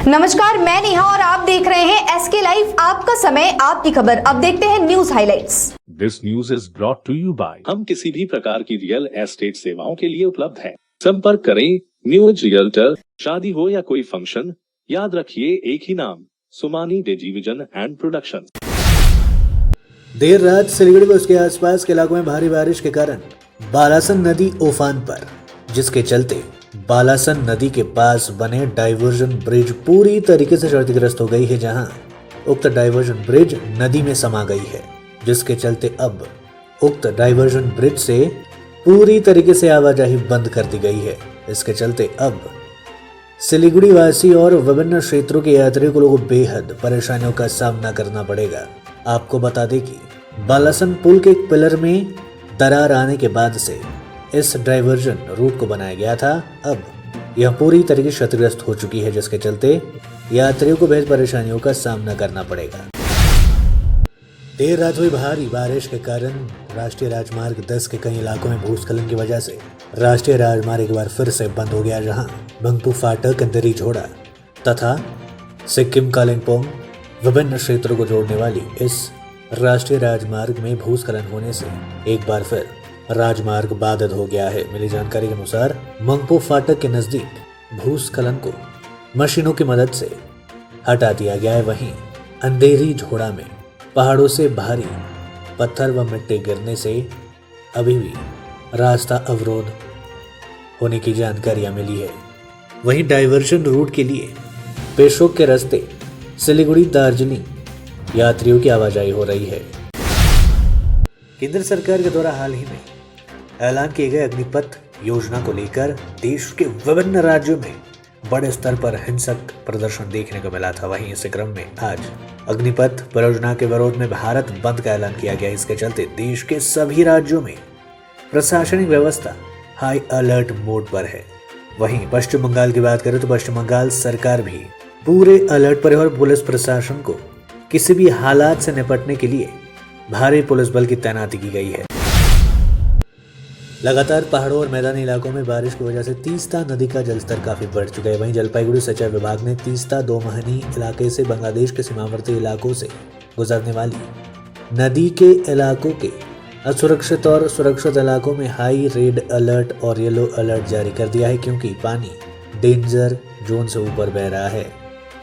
नमस्कार, मैं नेहा और आप देख रहे हैं एसके लाइव। आपका समय, आपकी खबर। अब देखते हैं news highlights. This news is brought to you by हम किसी भी प्रकार की रियल एस्टेट सेवाओं के लिए उपलब्ध हैं। संपर्क करें न्यूज रियल्टर। शादी हो या कोई फंक्शन, याद रखिए एक ही नाम, सुमानी डिजीविजन एंड प्रोडक्शन। देर रात सिलीगुड़ी व उसके आसपास के इलाकों में भारी बारिश के कारण बालासन नदी उफान पर, जिसके चलते बालासन नदी के पास बने डाइवर्जन ब्रिज पूरी तरीके से क्षतिग्रस्त हो गई है, जहां उक्त डाइवर्जन ब्रिज नदी में समा गई है, जिसके चलते अब उक्त डाइवर्जन ब्रिज से पूरी तरीके से आवाजाही बंद कर दी गई है। इसके चलते अब सिलीगुड़ी वासी और विभिन्न क्षेत्रों के यात्रियों को बेहद परेशानियों का सामना करना पड़ेगा। आपको बता दें कि बालासन पुल के एक पिलर में दरार आने के बाद से इस डाइवर्जन रूट को बनाया गया था। अब यह पूरी तरीके से क्षतिग्रस्त हो चुकी है, जिसके चलते यात्रियों को बेहद परेशानियों का सामना करना पड़ेगा। देर रात हुई भारी बारिश के कारण राष्ट्रीय राजमार्ग 10 के कई इलाकों में भूस्खलन की वजह से राष्ट्रीय राजमार्ग एक बार फिर से बंद हो गया, जहां बंगपू फाटक, अंधेरी झोड़ा तथा सिक्किम कालिम्पोंग विभिन्न क्षेत्रों को जोड़ने वाली इस राष्ट्रीय राजमार्ग में भूस्खलन होने से एक बार फिर राजमार्ग बाधित हो गया है। मिली जानकारी के अनुसार मंगपो फाटक के नजदीक भूस्खलन को मशीनों की मदद से हटा दिया गया है। वहीं अंधेरी झोड़ा में पहाड़ों से भारी पत्थर व मिट्टी गिरने से अभी भी रास्ता अवरोध होने की जानकारियां मिली है। वहीं डाइवर्जन रूट के लिए पेशोक के रास्ते सिलीगुड़ी दार्जिलिंग यात्रियों की आवाजाही हो रही है। केंद्र सरकार के द्वारा हाल ही में ऐलान किए गए अग्निपथ योजना को लेकर देश के विभिन्न राज्यों में बड़े स्तर पर हिंसक प्रदर्शन देखने को मिला था। वहीं इस क्रम में आज अग्निपथ परियोजना के विरोध में भारत बंद का ऐलान किया गया। इसके चलते देश के सभी राज्यों में प्रशासनिक व्यवस्था हाई अलर्ट मोड पर है। वहीं पश्चिम बंगाल की बात करें तो पश्चिम बंगाल सरकार भी पूरे अलर्ट पर है और पुलिस प्रशासन को किसी भी हालात से निपटने के लिए भारी पुलिस बल की तैनाती की गई है। लगातार पहाड़ों और मैदानी इलाकों में बारिश की वजह से तीस्ता नदी का जलस्तर काफी बढ़ चुका है। वहीं जलपाईगुड़ी सिंचाई विभाग ने तीस्ता दोमहनी इलाके से बांग्लादेश के सीमावर्ती इलाकों से गुजरने वाली नदी के इलाकों के असुरक्षित और सुरक्षित इलाकों में हाई रेड अलर्ट और येलो अलर्ट जारी कर दिया है, क्योंकि पानी डेंजर जोन से ऊपर बह रहा है।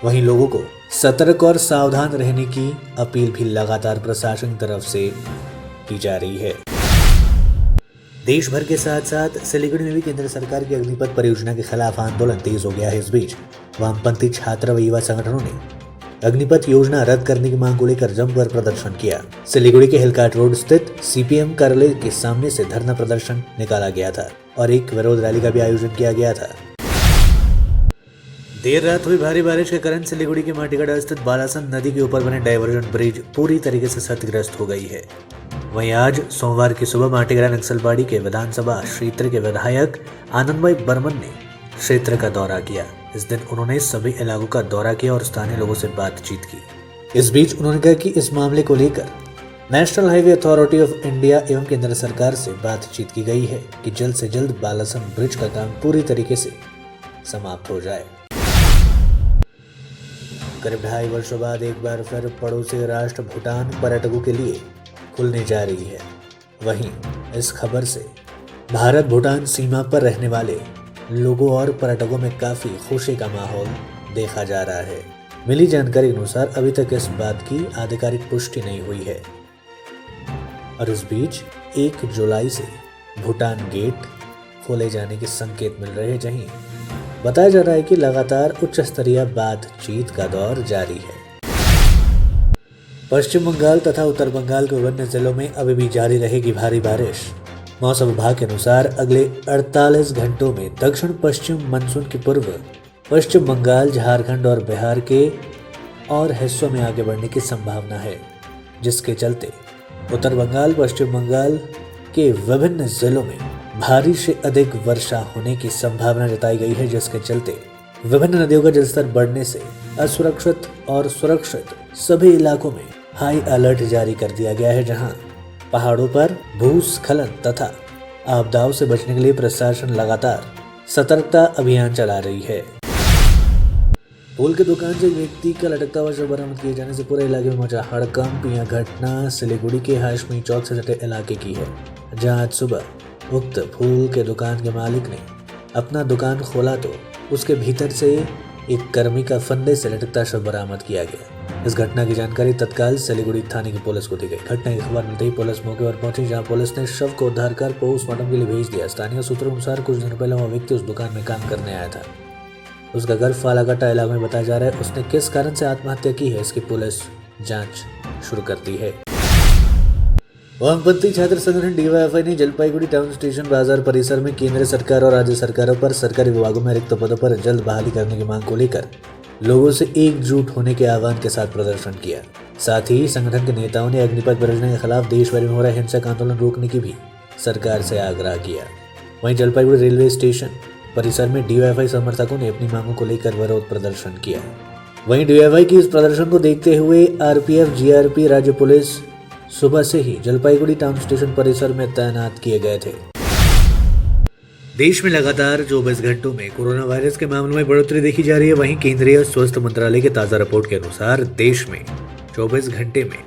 वहीं लोगों को सतर्क और सावधान रहने की अपील भी लगातार प्रशासन की तरफ से की जा रही है। देश भर के साथ साथ सिलीगुड़ी में भी केंद्र सरकार की अग्निपथ परियोजना के खिलाफ आंदोलन तेज हो गया है। इस बीच वामपंथी छात्र व युवा संगठनों ने अग्निपथ योजना रद्द करने की मांग को लेकर जमकर प्रदर्शन किया। सिलीगुड़ी के हिलकाट रोड स्थित सीपीएम कार्यालय के सामने से धरना प्रदर्शन निकाला गया था और एक विरोध रैली का भी आयोजन किया गया था। देर रात हुई भारी बारिश के कारण सिलीगुड़ी के माटीगढ़ स्थित बालासन नदी के ऊपर बने डाइवर्जन ब्रिज पूरी तरीके से क्षतिग्रस्त हो गई है। वहीं आज सोमवार की सुबह माटीगढ़ नक्सलबाड़ी के विधानसभा क्षेत्र के विधायक आनंदभाई बर्मन ने क्षेत्र का दौरा किया। इस दिन उन्होंने सभी इलाकों का दौरा किया और स्थानीय लोगों से बातचीत की। इस बीच उन्होंने कहा कि इस मामले को लेकर national highway authority of India एवं केंद्र सरकार से बातचीत की गई है कि जल्द से जल्द बालासन ब्रिज का काम पूरी तरीके से समाप्त हो जाए। करीब 2.5 वर्षों बाद एक बार फिर पड़ोसी राष्ट्र भूटान पर्यटकों के लिए खुलने जा रही है। वहीं इस खबर से भारत भूटान सीमा पर रहने वाले लोगों और पर्यटकों में काफी खुशी का माहौल देखा जा रहा है। मिली जानकारी के अनुसार अभी तक इस बात की आधिकारिक पुष्टि नहीं हुई है और इस बीच 1 जुलाई से भूटान गेट खोले जाने के संकेत मिल रहे हैं। जहीं बताया जा रहा है कि लगातार उच्च स्तरीय बातचीत का दौर जारी है। पश्चिम बंगाल तथा उत्तर बंगाल के विभिन्न जिलों में अभी भी जारी रहेगी भारी बारिश। मौसम विभाग के अनुसार अगले 48 घंटों में दक्षिण पश्चिम मानसून की पूर्व पश्चिम बंगाल, झारखंड और बिहार के और हिस्सों में आगे बढ़ने की संभावना है, जिसके चलते उत्तर बंगाल, पश्चिम बंगाल के विभिन्न जिलों में भारी से अधिक वर्षा होने की संभावना जताई गई है, जिसके चलते विभिन्न नदियों का जलस्तर बढ़ने से असुरक्षित और सुरक्षित सभी इलाकों में हाई अलर्ट जारी कर दिया गया है, जहां पहाड़ों पर भूस्खलन तथा आपदाओं से बचने के लिए प्रशासन लगातार सतर्कता अभियान चला रही है। फूल की दुकान से एक व्यक्ति का लटकता हुआ शव बरामद किए जाने से पूरे इलाके में मचा हड़कंप। यह घटना सिलीगुड़ी के हाशमी चौक से सटे इलाके की है, जहां आज सुबह उक्त फूल के दुकान के मालिक ने अपना दुकान खोला तो उसके भीतर से एक कर्मी का फंदे से लटकता शव बरामद किया गया। इस घटना की जानकारी तत्काल सिलीगुड़ी थाने की पुलिस को दी गई। घटना की खबर मिलते ही पुलिस मौके पर पहुंची, जहां पुलिस ने शव को उद्धार कर पोस्टमार्टम के लिए भेज दिया। स्थानीय सूत्रों के अनुसार कुछ दिन पहले वह व्यक्ति उस दुकान में काम करने आया था। उसका घर फालाकट्टा इलाके में बताया जा रहा है। उसने किस कारण से आत्महत्या की है, इसकी पुलिस जांच शुरू कर दी है। वामपंथी छात्र संगठन डीवाईएफआई ने जलपाईगुड़ी टाउन स्टेशन बाजार परिसर में केंद्र सरकार और राज्य सरकारों पर सरकारी विभागों में रिक्त पदों पर जल्द बहाली करने की मांग को लेकर लोगों से एकजुट होने के आह्वान के साथ प्रदर्शन किया। साथ ही संगठन के नेताओं ने अग्निपथ परियोजना के खिलाफ देशभर में हो रहा हिंसक आंदोलन रोकने की भी सरकार से आग्रह किया। वहीं जलपाईगुड़ी रेलवे स्टेशन परिसर में डीवाईएफआई समर्थकों ने अपनी मांगों को लेकर विरोध प्रदर्शन किया। वहीं डीवाईएफआई की इस प्रदर्शन को देखते हुए आरपीएफ, जीआरपी, राज्य पुलिस सुबह से ही जलपाईगुड़ी टाउन स्टेशन परिसर में तैनात किए गए थे। देश में लगातार 24 घंटों में कोरोना वायरस के मामलों में बढ़ोतरी देखी जा रही है। वहीं केंद्रीय स्वास्थ्य मंत्रालय के ताजा रिपोर्ट के अनुसार देश में 24 घंटे में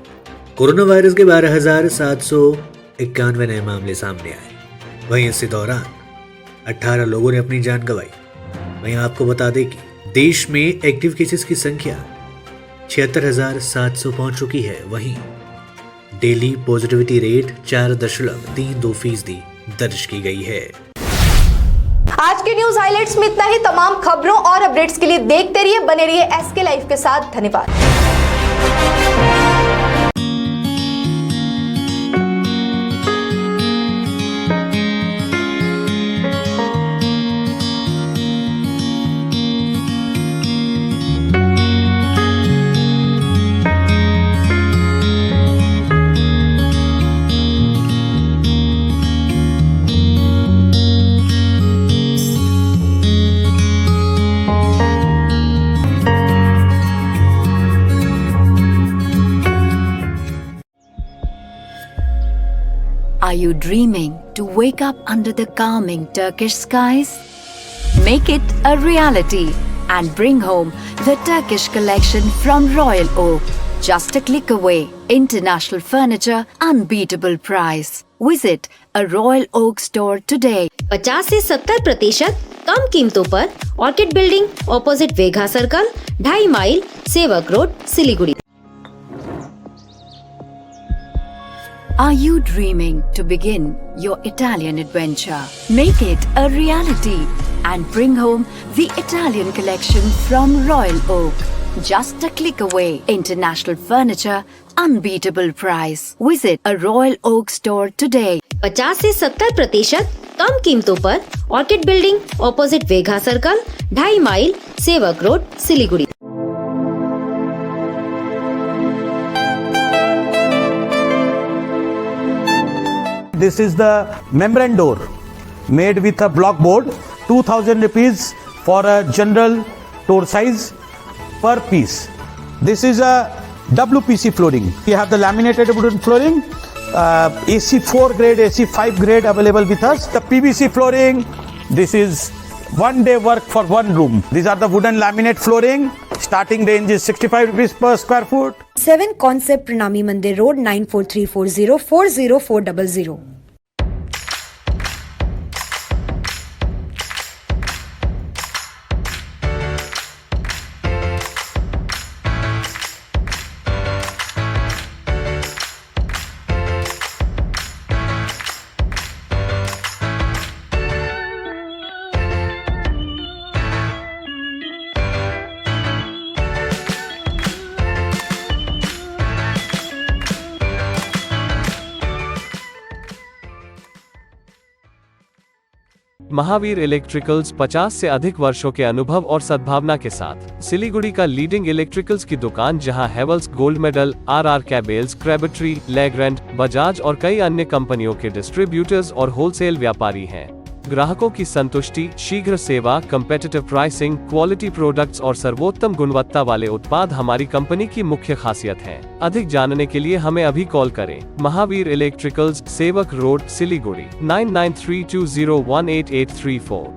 कोरोना वायरस के 12,791 नए मामले सामने आए। वहीं इसी दौरान 18 लोगों ने अपनी जान गंवाई। वहीं आपको बता दें कि देश में एक्टिव केसेस की संख्या 76,700 पहुंच चुकी है। वहीं डेली पॉजिटिविटी रेट 4.32% दर्ज की गई है। आज के न्यूज हाइलाइट्स में इतना ही। तमाम खबरों और अपडेट्स के लिए देखते रहिए, बने रहिए एसके लाइव के साथ। धन्यवाद। Are you dreaming to wake up under the calming Turkish skies? Make it a reality and bring home the Turkish collection from Royal Oak. Just a click away. International furniture, unbeatable price. Visit a Royal Oak store today. 50 से 70% कम कीमतों पर Orchid building opposite Vegha circle, 2.5 mile, Sevoke road, Siliguri. Are you dreaming to begin your Italian adventure? Make it a reality and bring home the Italian collection from Royal Oak. Just a click away. International furniture, unbeatable price. Visit a Royal Oak store today. 50 से 70% कम कीमतों पर Orchid building opposite Vegha circle, 2.5 mile, Sevoke road, Siliguri. This is the membrane door made with a block board, 2000 rupees for a general door size per piece. This is a WPC flooring. We have the laminated wooden flooring, AC4 grade, AC5 grade available with us. The PVC flooring, this is one day work for one room. These are the wooden laminate flooring. Starting range is 65 rupees per square foot. 7 Concept Pranami Mandir Road 94340 40400. Mahavir electricals 50 से अधिक वर्षों के अनुभव और सद्भावना के साथ सिलीगुड़ी का लीडिंग इलेक्ट्रिकल्स की दुकान, जहां Havells Gold Medal, RR cables, Crabtree, Legrand, Bajaj और कई अन्य कंपनियों के डिस्ट्रीब्यूटर्स और होलसेल व्यापारी हैं। ग्राहकों की संतुष्टि, शीघ्र सेवा, कम्पेटिटिव प्राइसिंग, क्वालिटी प्रोडक्ट्स और सर्वोत्तम गुणवत्ता वाले उत्पाद हमारी कंपनी की मुख्य खासियत है। अधिक जानने के लिए हमें अभी कॉल करें। महावीर इलेक्ट्रिकल्स, सेवक रोड, सिलीगुड़ी, 9932018834।